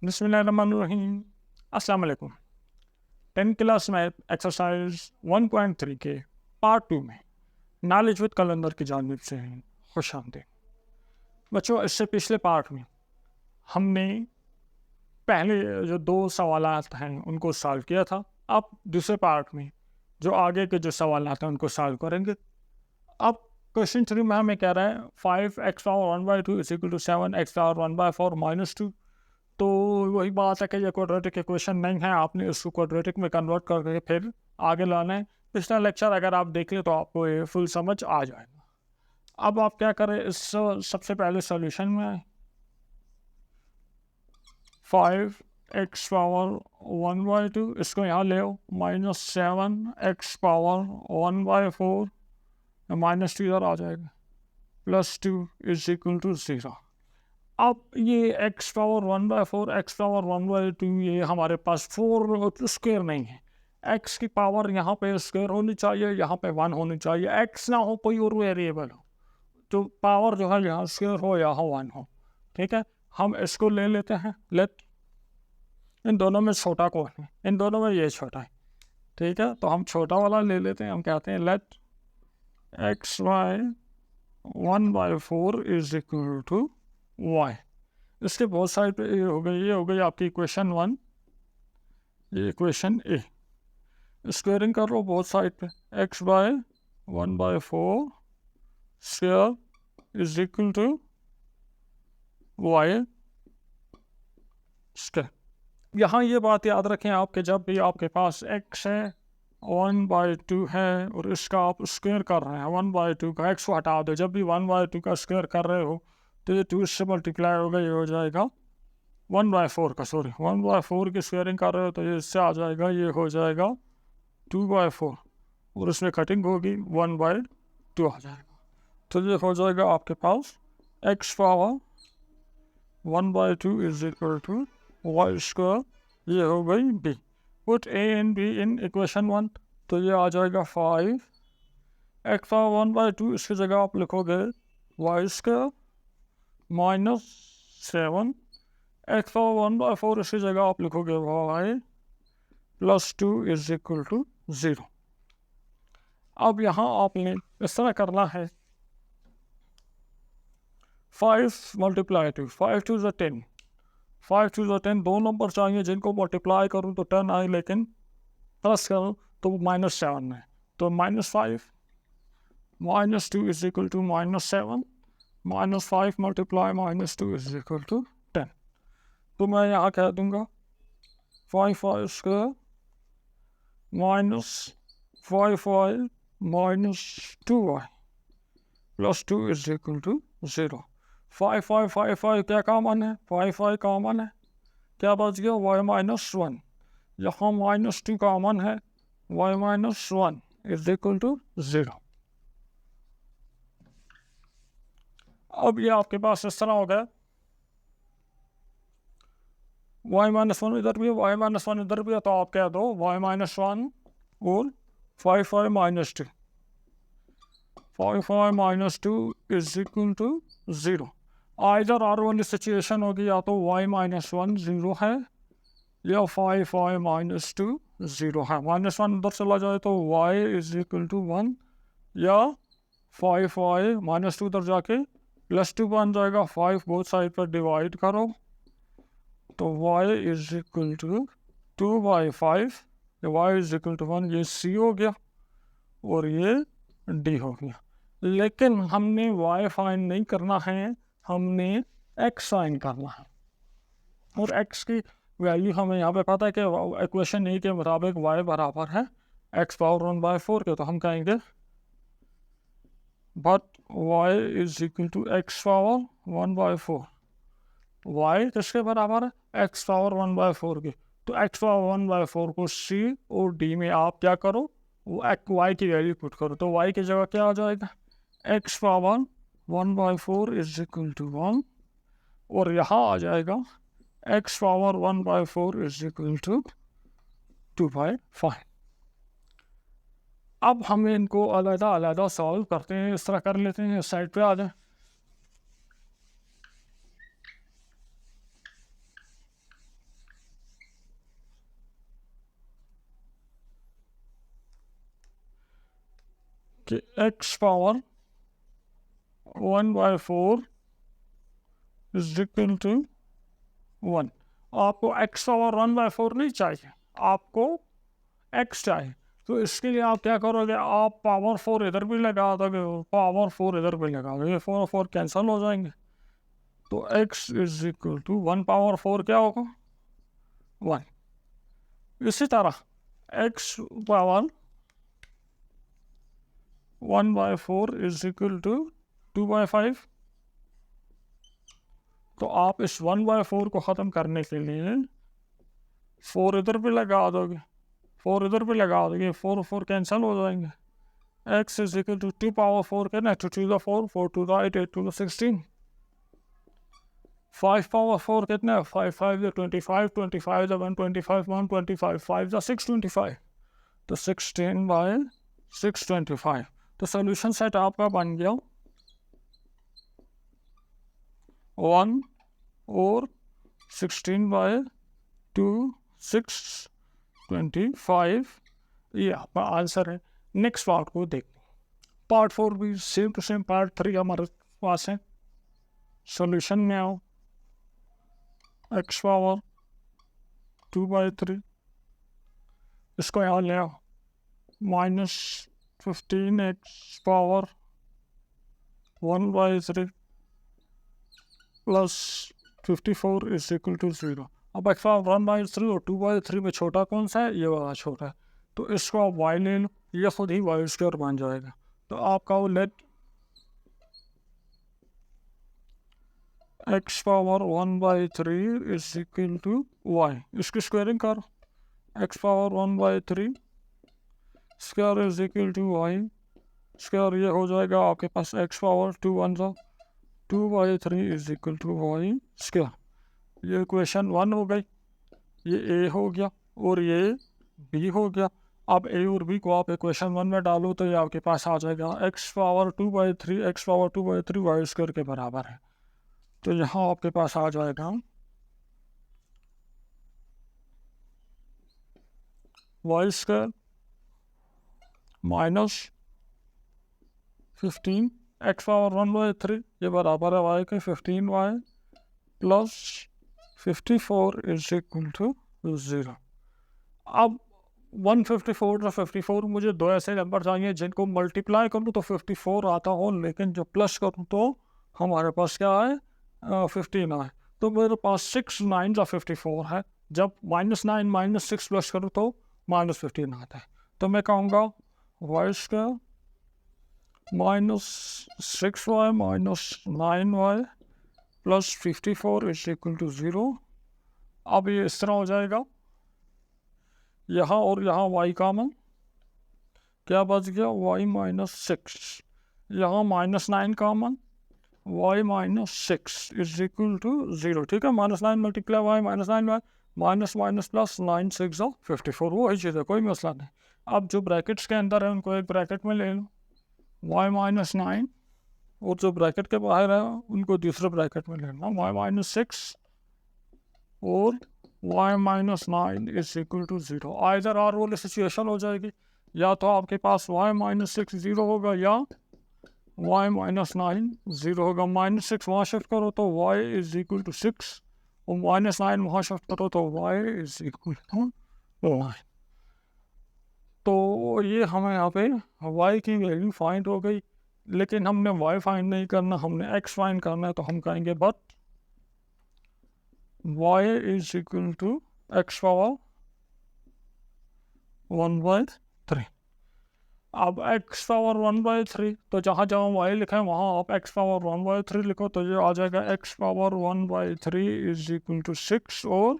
बिस्मिल्लाहिर्रहमानिर्रहीम। अस्सलाम वालेकुम। 10 क्लास मैथ एक्सरसाइज 1.3 के पार्ट 2 में नॉलेज विद कलंदर की जानिब से खुश आमदीद। बच्चों, इससे पिछले पार्ट में हमने पहले जो 2 सवालात हैं उनको सॉल्व किया था। अब दूसरे पार्ट में जो आगे के जो सवालात हैं उनको सॉल्व करेंगे। अब क्वेश्चन 3 में हमें कह रहा है 5x power 1/2 is equal to 7x power 1/4 -2। तो वही बात है कि ये क्वाड्रेटिक इक्वेशन नहीं है, आपने इसको क्वाड्रेटिक में कन्वर्ट करके फिर आगे लाना है। पिछला लेक्चर अगर आप देख लें तो आपको ये फुल समझ आ जाएगा। अब आप क्या करें, इस सबसे पहले सॉल्यूशन में 5x पावर 1/2 इसको यहाँ ले आओ, -7x पावर 1/4 -2 इधर आ जाएगा, +2 इज इक्वल टू 0। अब ये x पावर 1/4 x पावर 1/2 ये हमारे पास 4 स्क्वायर नहीं है। x की पावर यहाँ पे स्क्वायर होनी चाहिए, यहाँ पे 1 होनी चाहिए। x ना हो कोई और वेरिएबल हो तो पावर जो है यहाँ स्क्वायर हो या 1 हो। ठीक है, हम इसको ले लेते हैं। लेट इन दोनों में छोटा कौन है? इन दोनों में ये छोटा है। ठीक है, तो हम छोटा वाला ले लेते हैं। हम कहते हैं let x by 1/4 is equal to y। इसके बहुत साइड पे ये हो गई आपकी इक्वेशन 1, ये इक्वेशन ए। स्क्वेयरिंग कर लो बहुत साइड पे, x by 1/4 square is equal to y square. यहाँ ये बात याद रखें आपके, जब भी आपके पास x है 1/2 है और इसका आप स्क्वायर कर रहे हैं 1/2 का, x को हटा दो। जब भी 1/2 का स्क्वायर कर रहे हो तो ये 2 से मल्टीप्लाई होगा, ये हो जाएगा 1/4 का, सॉरी 1/4 की स्क्वायरिंग कर रहे हो तो ये इससे आ जाएगा, ये हो जाएगा 2/4 और इसमें कटिंग होगी 1/2 आ जाएगा। तो ये हो जाएगा आपके पास x power 1/2 is equal to y square. ये हो गई b। Put a and b in equation 1, तो ये आ जाएगा 5 x पावर 1/2, इसकी जगह आप लिखोगे y स्क्वायर -7 x पावर 1/4, इसकी जगह आप लिखोगे y +2 इज इक्वल टू 0। अब यहाँ आपने इस तरह करना है 5 × 2, 5 2 = 10, 5 2 = 10। 2 नंबर चाहिए जिनको मल्टीप्लाई करूँ तो 10 आए, लेकिन प्लस करूँ तो -7 है। तो -5 -2 is equal to -7, -5 multiply -2 is equal to 10। तो मैं यहाँ कह दूँगा 5 square -5 -2y +2 is equal to 0। 5 क्या कॉमन है? 5 कॉमन है, क्या बच गया? y -1। यहाँ -2 कॉमन है, y -1 इज इक्वल टू 0। अब ये आपके पास इस तरह हो गया, y -1 इधर भी है, y -1 इधर भी है, तो आप कह दो y -1 और 5 -2, 5 -2 is equal to 0। Either or वाली सिचुएशन होगी, या तो y -1 0 है या 5 -2 0 है। -1 उधर चला जाए तो y इज इक्वल टू 1, या 5 -2 उधर जाके +2 बन जाएगा। 5 बोथ साइड पर डिवाइड करो तो y is equal to 2/5, y is equal to 1। ये c हो गया और ये d हो गया। लेकिन हमने y फाइंड नहीं करना है, हमने x फाइंड करना है। और x की वैल्यू हमें यहाँ पे पता है कि इक्वेशन ए के मुताबिक y बराबर है x पावर 1/4 के, तो हम कहेंगे but y is equal to x power 1/4। y किसके बराबर है? x पावर 1/4 के। तो x पावर 1/4 को c और d में आप क्या करो, वो y की वैल्यू पुट करो। तो y की जगह क्या आ जाएगा? x power 1/4 is equal to 1, और यहाँ आ जाएगा x power 1/4 is equal to 2/5। अब हम इनको अलग-अलग सॉल्व करते हैं, इस तरह कर लेते हैं। साइड पे आ जाए, कि x power 1/4 is equal to 1। आपको x पावर 1/4 नहीं चाहिए, आपको x चाहिए। तो इसके लिए आप क्या करोगे, आप पावर 4 इधर भी लगा दोगे, पावर 4 इधर भी लगा दोगे, 4 और 4 कैंसिल हो जाएंगे। तो x is equal to 1 power 4 क्या होगा, 1। इसी तरह x power 1/4 is equal to 2/5। तो आप इस 1/4 को ख़त्म करने के लिए 4 इधर भी लगा दोगे, 4 इधर भी लगा दोगे, 4 और 4 कैंसिल हो जाएंगे। x is equal to 2 power 4 कहना है, 2 to the 4, 4 to the 8, 8 to the 16। 5 power 4 कितना है, 5 5 25, 25 125, 125, 5 625, तो 16/625। तो सोल्यूशन सेट आपका बन गया 1 और 16/2 625, ये आपका आंसर है। नेक्स्ट पार्ट को देखते हैं। पार्ट 4 भी सेम टू सेम पार्ट 3 हमारे पास है। सोल्यूशन में आओ, x पावर 2/3, इसको यहाँ ले आओ, -15x power 1/3 plus 54 is equal to 0। अब x पावर 1/3 और 2/3 में छोटा कौन सा है, ये वाला छोटा है, तो इसको आप y ले लो, ये खुद ही y² बन जाएगा। तो आपका वो let x power 1/3 is equal to y, इसकी स्क्वायरिंग करो, x power 1/3 square is equal to y square, ये हो जाएगा आपके पास x power 2/3 is equal to y square. ये इक्वेशन 1 हो गई, ये a हो गया और ये b हो गया। अब a और b को आप इक्वेशन 1 में डालो तो ये आपके पास आ जाएगा x पावर 2/3 y स्क्वायर के बराबर है। तो यहाँ आपके पास आ जाएगा y square minus 15 x power 1/3, ये बराबर है y के 15y plus 54 is equal to 0। अब 154 और 54 मुझे दो ऐसे नंबर चाहिए जिनको मल्टीप्लाई करूँ तो 54 आता हो, लेकिन जो प्लस करूँ तो हमारे पास क्या है, 15 आए। तो मेरे पास 6 9 का 54 है, जब -9 -6 प्लस करूँ तो -15 आता है। तो मैं कहूँगा y square -6y -9y plus 54 is equal to 0। अब ये इस तरह हो जाएगा, यहाँ और यहाँ y कॉमन, क्या बच गया, y -6, यहाँ -9 common, y -6 is equal to 0। ठीक है, -9 multiply y -9y minus plus 9 6 54, वो ही चीज़ है, कोई मसला नहीं। अब जो ब्रैकेट्स के अंदर है उनको एक ब्रैकेट में ले लो, y -9, और जो ब्रैकेट के बाहर है उनको दूसरे ब्रैकेट में लेना, y -6 और y -9 is equal to 0। Either or वाली सिचुएशन हो जाएगी, या तो आपके पास y -6 0 होगा या y -9 0 होगा। -6 वहाँ शिफ्ट करो तो y इज इक्वल टू 6 और -9 वहाँ शिफ्ट करो तो y इज इक्वल टू 9। तो ये हमें यहाँ पे y की वैल्यू फाइंड हो गई, लेकिन हमने y फाइंड नहीं करना, हमने x फाइंड करना है। तो हम कहेंगे but y is equal to x power 1/3। अब x पावर 1/3, तो जहाँ जहाँ y लिखा है वहाँ आप x पावर 1/3 लिखो, तो ये आ जाएगा x power 1/3 is equal to 6 और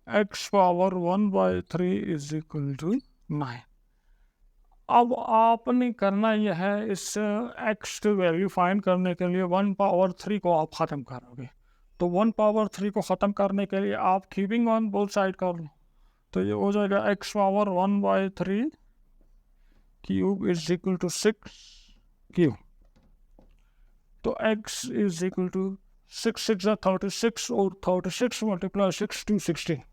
x power 1/3 is equal to 9। अब आपने करना यह है, इस x की वैल्यू फाइंड करने के लिए 1 पावर 3 को आप ख़त्म करोगे। तो 1 पावर 3 को ख़त्म करने के लिए आप कीपिंग ऑन बोथ साइड कर लो, तो ये हो जाएगा x power 1/3 cube is equal to 6 cube. तो x इज इक्वल टू 6 6 36 और 36 मल्टीप्लाई 6 2 16।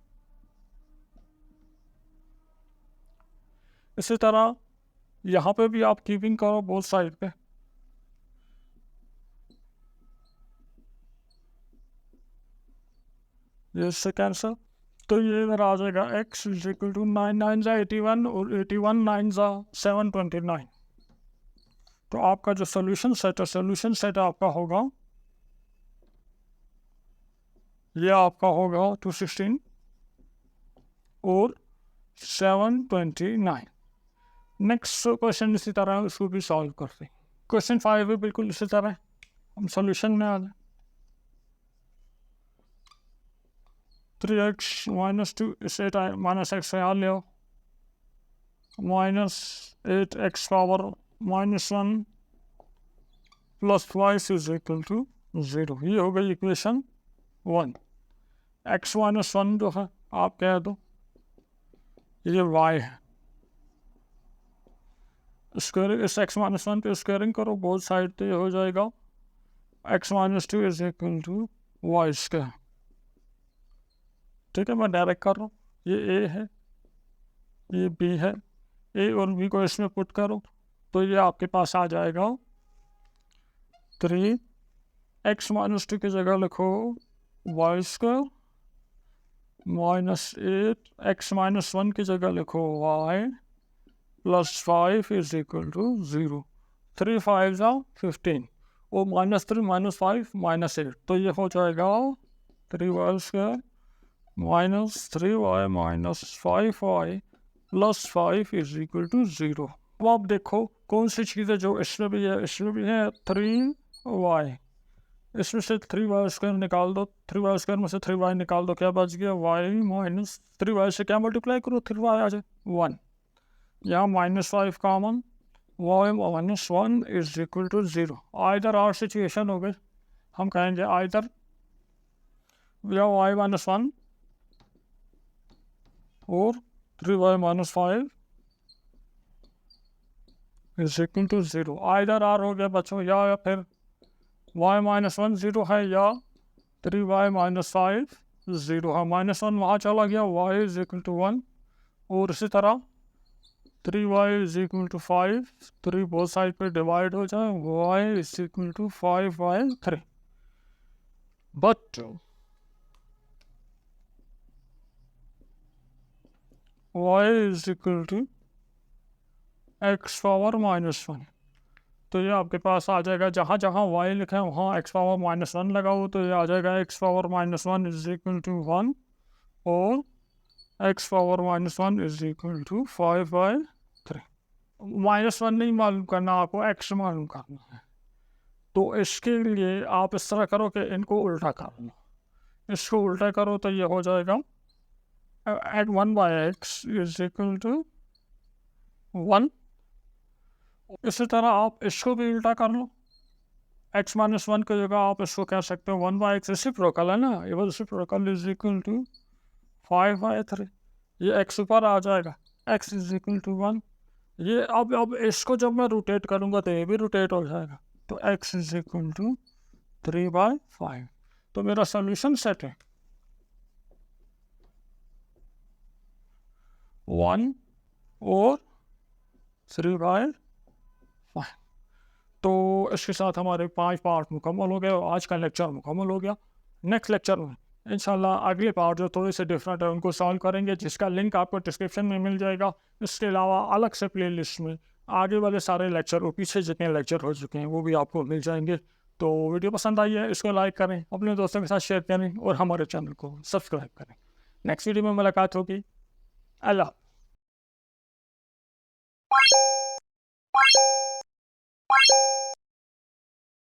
इसी तरह यहाँ पे भी आप कीपिंग करो बोथ साइड पे, ये इससे कैंसिल, तो ये इधर आ जाएगा x इज इक्वल टू 9 9 जा 81 और 81 9 जा 729। तो आपका जो सोल्यूशन सेट आपका होगा, ये आपका होगा 216 और 729। नेक्स्ट क्वेश्चन इसी तरह उसको भी सॉल्व करते हैं। क्वेश्चन 5 भी बिल्कुल इसी तरह, हम सोल्यूशन में आ जाए। 3x माइनस 2 इसे माइनस एक्स यहाँ ले आओ, minus 8x power minus 1 plus 5 is equal to 0। ये हो गई इक्वेशन 1। x माइनस 1 जो है आप कह दो ये y है, स्क्वायरिंग इस x माइनस 1 पे स्क्वायरिंग करो बोथ साइड, तो ये हो जाएगा x minus 2 is equal to y square. ठीक है, मैं डायरेक्ट कर रहा हूँ, ये a है ये b है, a और b को इसमें पुट करो तो ये आपके पास आ जाएगा 3x माइनस 2 की जगह लिखो Y square minus 8x minus 1 की जगह लिखो y plus 5 is equal to 0। 3 5 जा 15 और माइनस 3 माइनस 5 माइनस 8, तो ये हो जाएगा 3y square minus 3y minus 5y plus 5 is equal to 0। अब आप देखो कौन सी चीज़ है जो इसमें भी है, इसमें भी है 3y, इसमें से 3y स्क्वायर निकाल दो, 3y स्क्वायर में से 3y निकाल दो, क्या बच गया y माइनस 3y से क्या मल्टीप्लाई करो 3y आ जाए 1, यहाँ minus 5 common, y minus 1 is equal to 0। Either or situation हो गई, हम कहेंगे आइदर या y माइनस 1 और 3y minus 5 is equal to 0। Either or हो गया बच्चों, या फिर y माइनस 1 0 है या 3y माइनस 5 0 है। माइनस 1 वहाँ चला गया, y इज इक्वल टू 1, और इसी तरह 3y is equal to 5, 3 both side पे डिवाइड हो जाए, y is equal to 5/3। But y is equal to x power minus 1, तो ये आपके पास आ जाएगा, जहाँ जहाँ y लिखा है वहाँ x पावर माइनस 1 लगाओ, तो ये आ जाएगा x power minus 1 is equal to 1 और x power minus 1 is equal to 5/3। Minus 1 नहीं मालूम करना, आपको x मालूम करना है, तो इसके लिए आप इस तरह करो कि इनको उल्टा कर लो, इसको उल्टा करो तो ये हो जाएगा eight 1/x is equal to 1। इसी तरह आप इसको भी उल्टा कर लो, x माइनस 1 की जगह आप इसको कह सकते हो 1/x, रेसिप्रोकल है ना, ये रेसिप्रोकल इज इक्वल टू 5/3। ये x ऊपर आ जाएगा, x इज इक्वल टू 1। ये अब इसको जब मैं रोटेट करूँगा तो ये भी रोटेट हो जाएगा, तो x इज इक्वल टू 3/5। तो मेरा सोल्यूशन सेट है 1 और 3/5। तो इसके साथ हमारे 5 पार्ट मुकम्मल हो गए और आज का लेक्चर मुकम्मल हो गया। नेक्स्ट लेक्चर में इंशाल्लाह अगले पार्ट जो थोड़े से डिफरेंट है उनको सॉल्व करेंगे, जिसका लिंक आपको डिस्क्रिप्शन में मिल जाएगा। इसके अलावा अलग से प्लेलिस्ट में आगे वाले सारे लेक्चर और पीछे जितने लेक्चर हो चुके हैं वो भी आपको मिल जाएंगे। तो वीडियो पसंद आई है इसको लाइक करें, अपने दोस्तों के साथ शेयर करें और हमारे चैनल को सब्सक्राइब करें। नेक्स्ट वीडियो में मुलाकात होगी। अल्लाह।